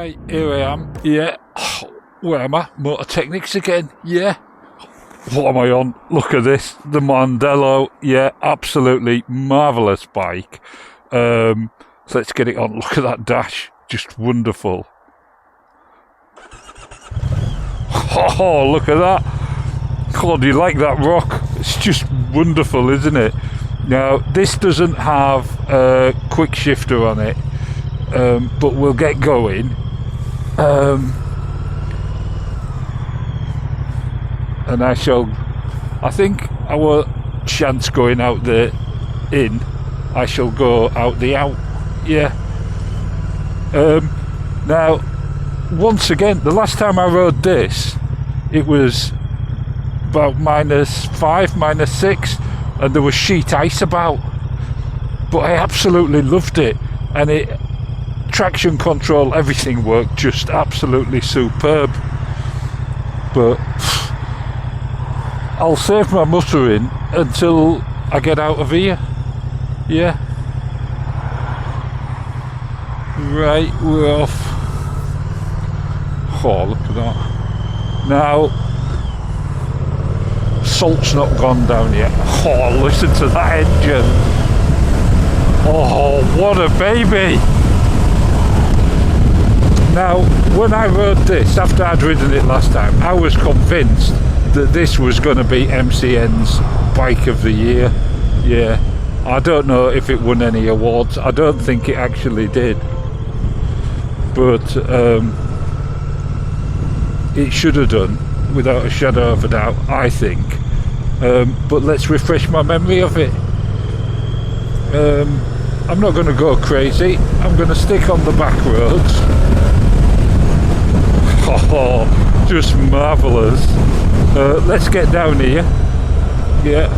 Right, here I am. Yeah. Where am I? Motor Technics again. Yeah. What am I on? Look at this. The Mandello. Yeah, absolutely marvellous bike. So let's get it on. Look at that dash. Just wonderful. Oh, look at that. Oh, do you like that rock? It's just wonderful, isn't it? Now, this doesn't have a quick shifter on it, but we'll get going. And I think our chance going out the in, I shall go out the out. Yeah. Now, once again, the last time I rode this, it was about -5, -6, and there was sheet ice about. But I absolutely loved it, and traction control, everything worked just absolutely superb. But I'll save my muttering until I get out of here. Yeah. Right, we're off. Oh, look at that. Now, salt's not gone down yet. Oh, listen to that engine. Oh, what a baby. Now, when I rode this, after I'd ridden it last time, I was convinced that this was going to be MCN's Bike of the Year. Yeah, I don't know if it won any awards. I don't think it actually did. But it should have done, without a shadow of a doubt, I think. But let's refresh my memory of it. I'm not going to go crazy. I'm going to stick on the back roads. Oh, just marvellous. Let's get down here. Yeah.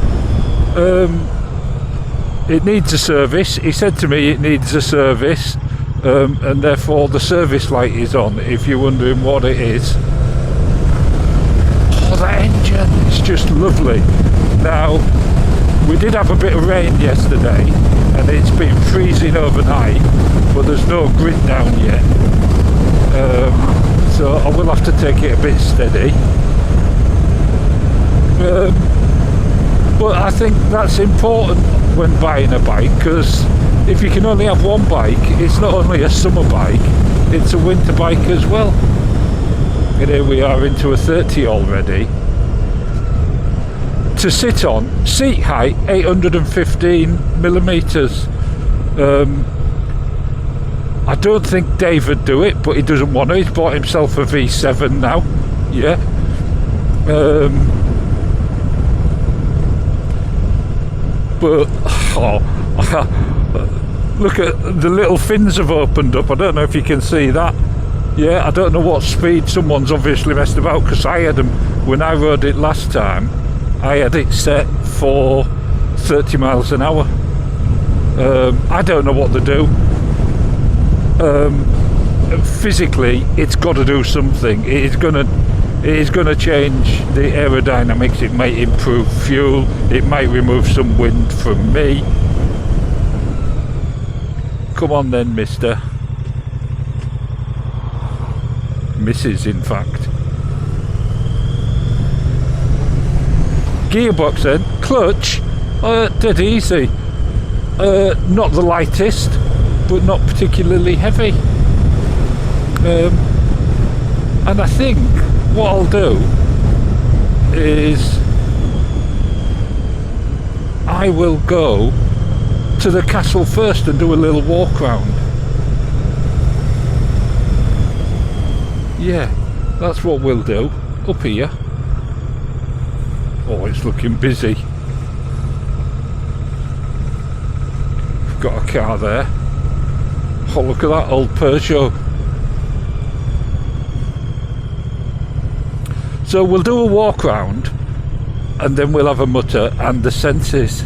It needs a service. He said to me it needs a service, and therefore the service light is on, if you're wondering what it is. Oh, that engine, it's just lovely. Now, we did have a bit of rain yesterday, and it's been freezing overnight, but there's no grit down yet. So I will have to take it a bit steady. But I think that's important when buying a bike, because if you can only have one bike, it's not only a summer bike, it's a winter bike as well. And here we are into a 30 already. To sit on, seat height 815 millimeters. I don't think Dave would do it, but he doesn't want to. He's bought himself a V7 now. Yeah. But look at the little fins have opened up. I don't know if you can see that. Yeah, I don't know what speed. Someone's obviously messed about, because I had them when I rode it last time. I had it set for 30 miles an hour. I don't know what to do. Physically, it's got to do something. It is going to change the aerodynamics. It might improve fuel. It might remove some wind from me. Come on then, mister. Mrs. in fact. Gearbox then. Clutch. Dead easy. Not the lightest, but not particularly heavy. And I think what I'll do is I will go to the castle first and do a little walk round. Yeah, that's what we'll do. Up here. Oh, it's looking busy. We've got a car there. Oh, look at that old Peugeot. So we'll do a walk round, and then we'll have a mutter and the senses.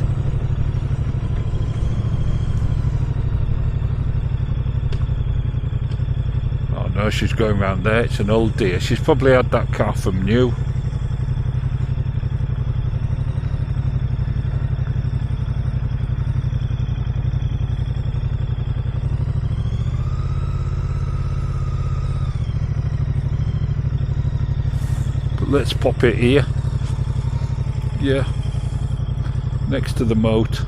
Oh no, she's going round there. It's an old dear. She's probably had that car from new. let's pop it here. Yeah, next to the moat.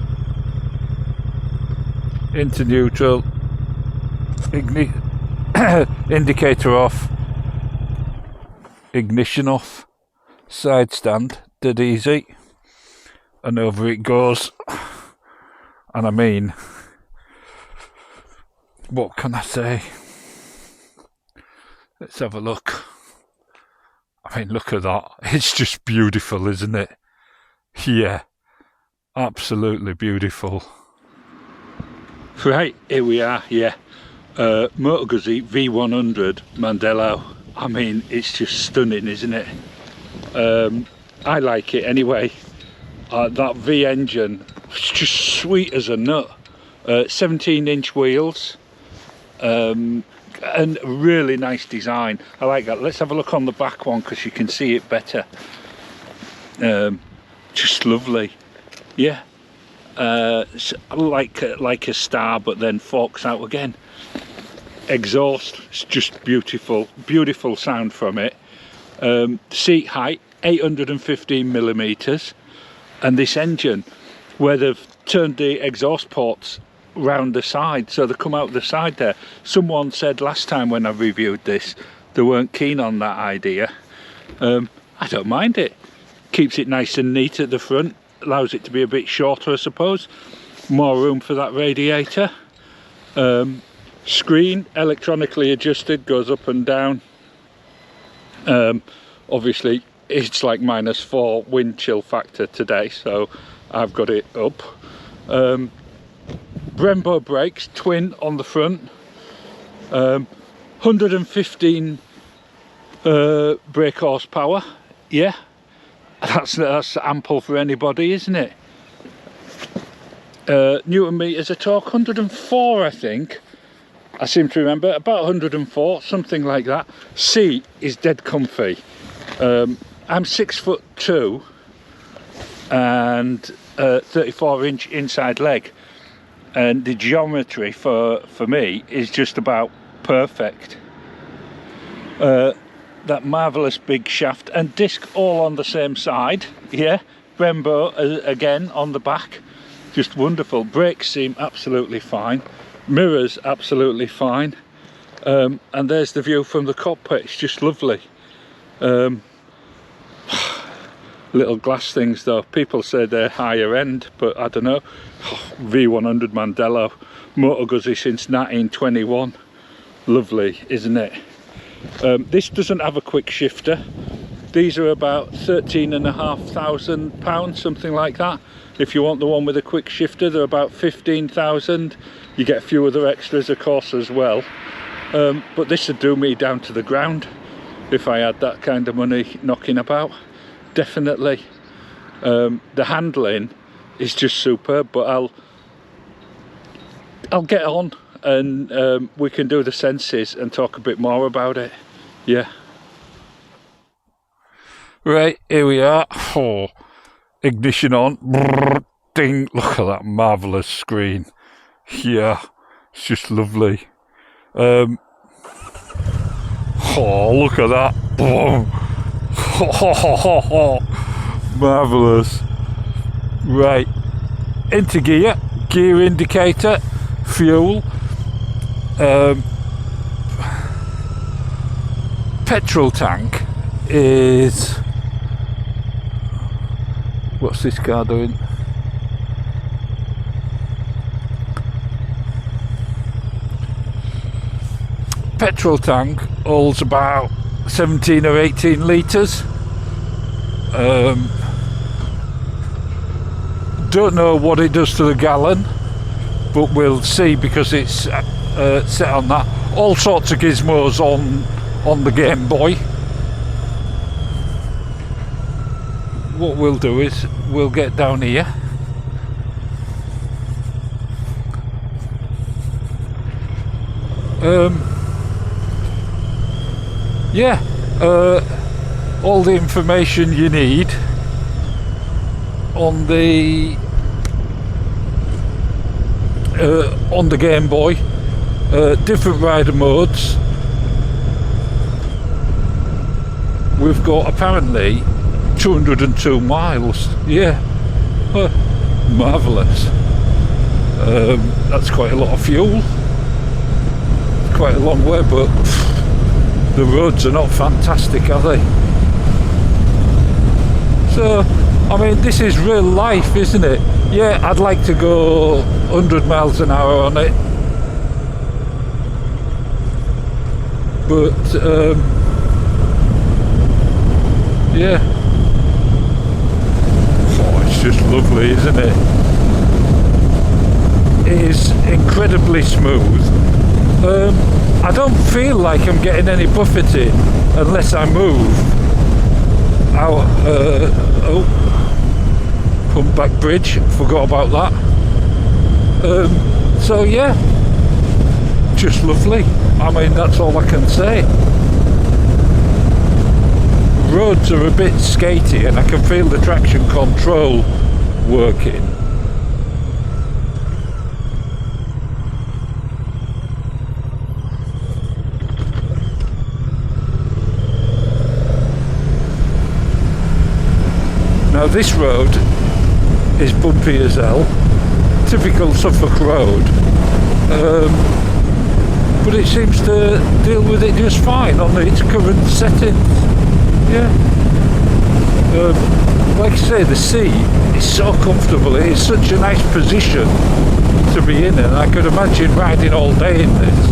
Into neutral, indicator off, ignition off, side stand, dead easy, and over it goes. And I mean, what can I say? Let's have a look. I mean, look at that. It's just beautiful, isn't it? Yeah, absolutely beautiful. Right, here we are, yeah. Moto Guzzi V100 Mandello. I mean, it's just stunning, isn't it? I like it anyway. That V engine, it's just sweet as a nut. 17-inch wheels. And really nice design. I like that. Let's have a look on the back one because you can see it better. Just lovely, yeah. Like a star, but then forks out again. Exhaust, it's just beautiful, beautiful sound from it. Seat height 815 millimeters, and this engine, where they've turned the exhaust ports round the side, so they come out the side there. Someone said last time when I reviewed this, they weren't keen on that idea. I don't mind it. Keeps it nice and neat at the front, allows it to be a bit shorter, I suppose. More room for that radiator. Screen, electronically adjusted, goes up and down. Obviously, it's like -4 wind chill factor today, so I've got it up. Brembo brakes, twin on the front. 115 brake horsepower, yeah. That's ample for anybody, isn't it? Newton meters of torque, 104 I think. I seem to remember, about 104, something like that. Seat is dead comfy. I'm 6'2" and 34-inch inside leg. And the geometry for me is just about perfect. That marvellous big shaft and disc all on the same side, yeah. Brembo again on the back, just wonderful. Brakes seem absolutely fine, mirrors absolutely fine, and there's the view from the cockpit. It's just lovely. Little glass things though, people say they're higher end, but I don't know. V100 Mandello, Moto Guzzi since 1921. Lovely, isn't it? This doesn't have a quick shifter. These are about £13,500, something like that. If you want the one with a quick shifter, they're about 15,000. You get a few other extras, of course, as well. But this would do me down to the ground if I had that kind of money knocking about. Definitely. The handling is just superb, but I'll get on and we can do the senses and talk a bit more about it. Yeah. Right, here we are. Oh, ignition on. Brrr, ding. Look at that marvellous screen. Yeah, it's just lovely. Oh, look at that. Boom. Marvellous. Right, into gear, gear indicator, fuel, petrol tank is, what's this car doing? Petrol tank holds about 17 or 18 litres. Don't know what it does to the gallon, but we'll see because it's set on that. All sorts of gizmos on the Game Boy. What we'll do is we'll get down here. Yeah, all the information you need on the Game Boy, different rider modes, we've got apparently 202 miles. Yeah, marvellous. That's quite a lot of fuel. Quite a long way, but the roads are not fantastic, are they? So, I mean, this is real life, isn't it? Yeah, I'd like to go 100 miles an hour on it, but yeah. Oh, it's just lovely, isn't it? It is incredibly smooth. I don't feel like I'm getting any buffeting unless I move out. Pump back bridge, forgot about that. So yeah, just lovely. I mean, that's all I can say. Roads are a bit skatey and I can feel the traction control working. Now this road is bumpy as hell, typical Suffolk road, but it seems to deal with it just fine on its current settings. Yeah. Like I say, the seat is so comfortable, it is such a nice position to be in, and I could imagine riding all day in this.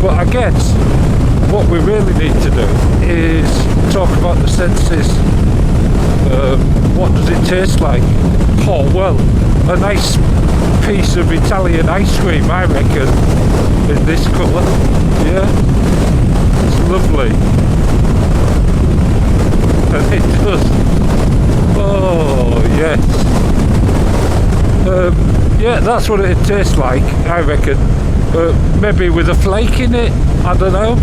But I guess what we really need to do is talk about the senses. What does it taste like? Oh well, a nice piece of Italian ice cream, I reckon, in this colour. Yeah, it's lovely, and it does. Oh yes. Yeah, that's what it tastes like, I reckon. Maybe with a flake in it, I don't know,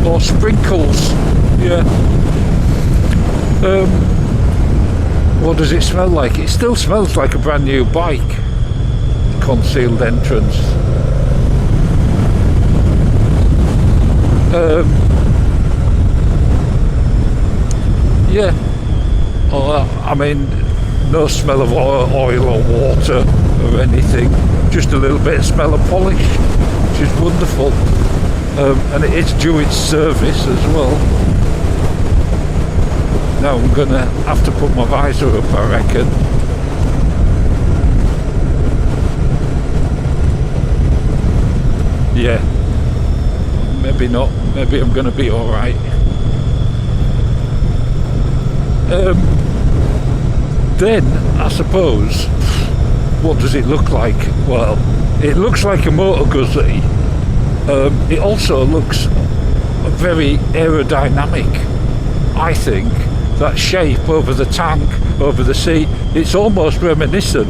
or sprinkles. Yeah. What does it smell like? It still smells like a brand new bike. Concealed entrance. Yeah. I mean, no smell of oil or water or anything. Just a little bit of smell of polish, which is wonderful. And it is due its service as well. Now I'm gonna have to put my visor up, I reckon. Yeah, maybe not. Maybe I'm gonna be all right. Then I suppose, what does it look like? Well, it looks like a Moto Guzzi. It also looks very aerodynamic, I think. That shape over the tank, over the seat, it's almost reminiscent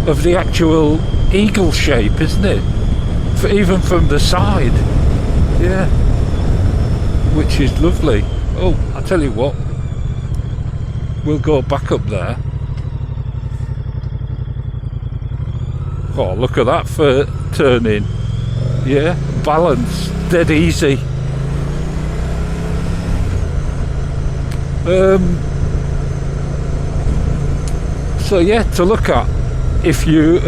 of the actual eagle shape, isn't it? Even from the side. Yeah. Which is lovely. Oh, I tell you what, we'll go back up there. Oh, look at that for turning. Yeah, balance, dead easy. So yeah, to look at, if you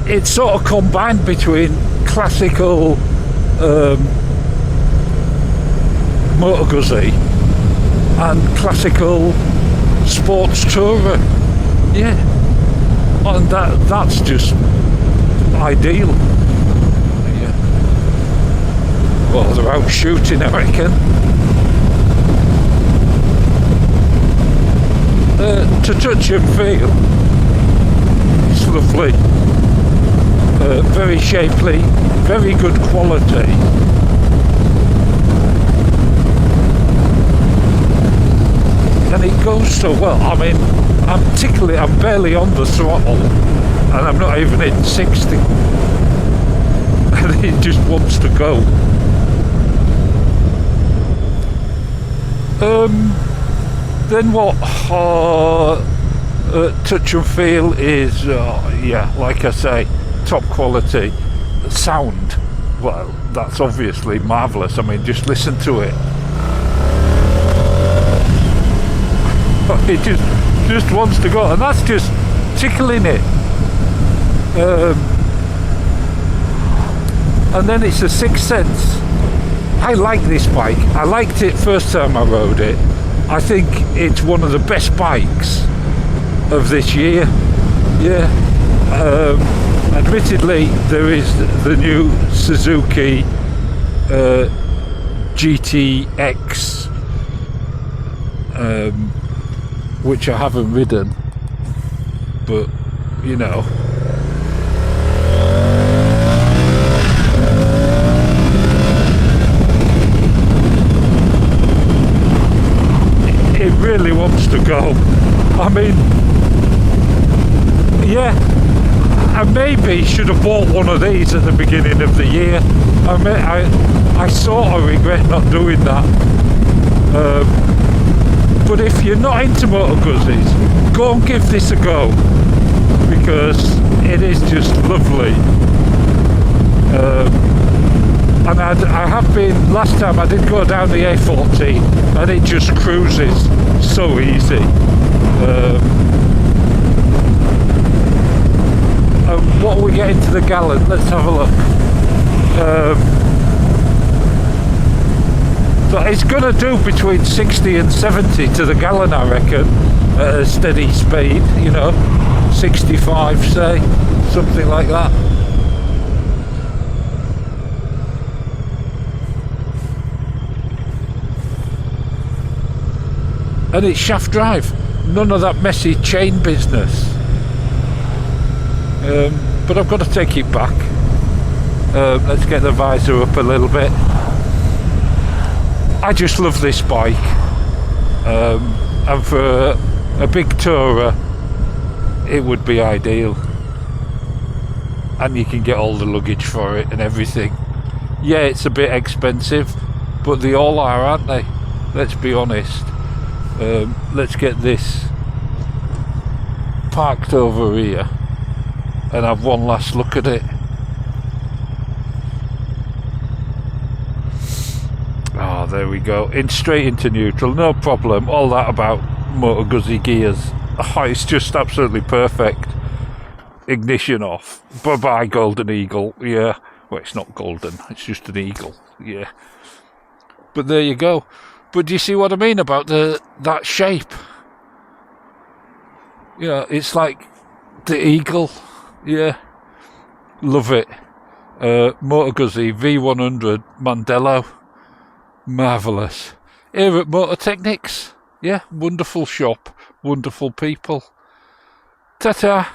it's sort of combined between classical Moto Guzzi and classical sports tourer. Yeah, and that's just ideal. Yeah. Well, they're out shooting, I reckon. To touch and feel, it's lovely. Very shapely, very good quality. And it goes so well. I mean, I'm barely on the throttle, and I'm not even in 60. And it just wants to go. Then what touch and feel is, yeah, like I say, top quality. Sound, well, that's obviously marvellous. I mean, just listen to it. It just wants to go, and that's just tickling it. And then it's a sixth sense. I like this bike. I liked it first time I rode it. I think it's one of the best bikes of this year. Yeah. Admittedly, there is the new Suzuki GTX, which I haven't ridden, but you know. It really wants to go. I mean, yeah, I maybe should have bought one of these at the beginning of the year. I sort of regret not doing that. But if you're not into Moto Guzzis, go and give this a go, because it is just lovely. And I have been, last time I did go down the A14 and it just cruises so easy. And what are we getting to the gallon? Let's have a look. So it's going to do between 60 and 70 to the gallon, I reckon, at a steady speed, you know, 65 say, something like that. And it's shaft drive, none of that messy chain business. But I've got to take it back. Let's get the visor up a little bit. I just love this bike, and for a big tourer it would be ideal, and you can get all the luggage for it and everything. Yeah, it's a bit expensive, but they all are, aren't they? Let's be honest. Let's get this parked over here and have one last look at it. Oh, there we go, straight into neutral, no problem. All that about Moto Guzzi gears, oh, it's just absolutely perfect. Ignition off, bye bye golden eagle. Yeah, well, it's not golden, it's just an eagle. Yeah, but there you go. But do you see what I mean about that shape? You know, it's like the eagle. Yeah, love it. Moto Guzzi V100 Mandello, marvellous. Here at Motor Technics, yeah, wonderful shop, wonderful people. Ta-ta.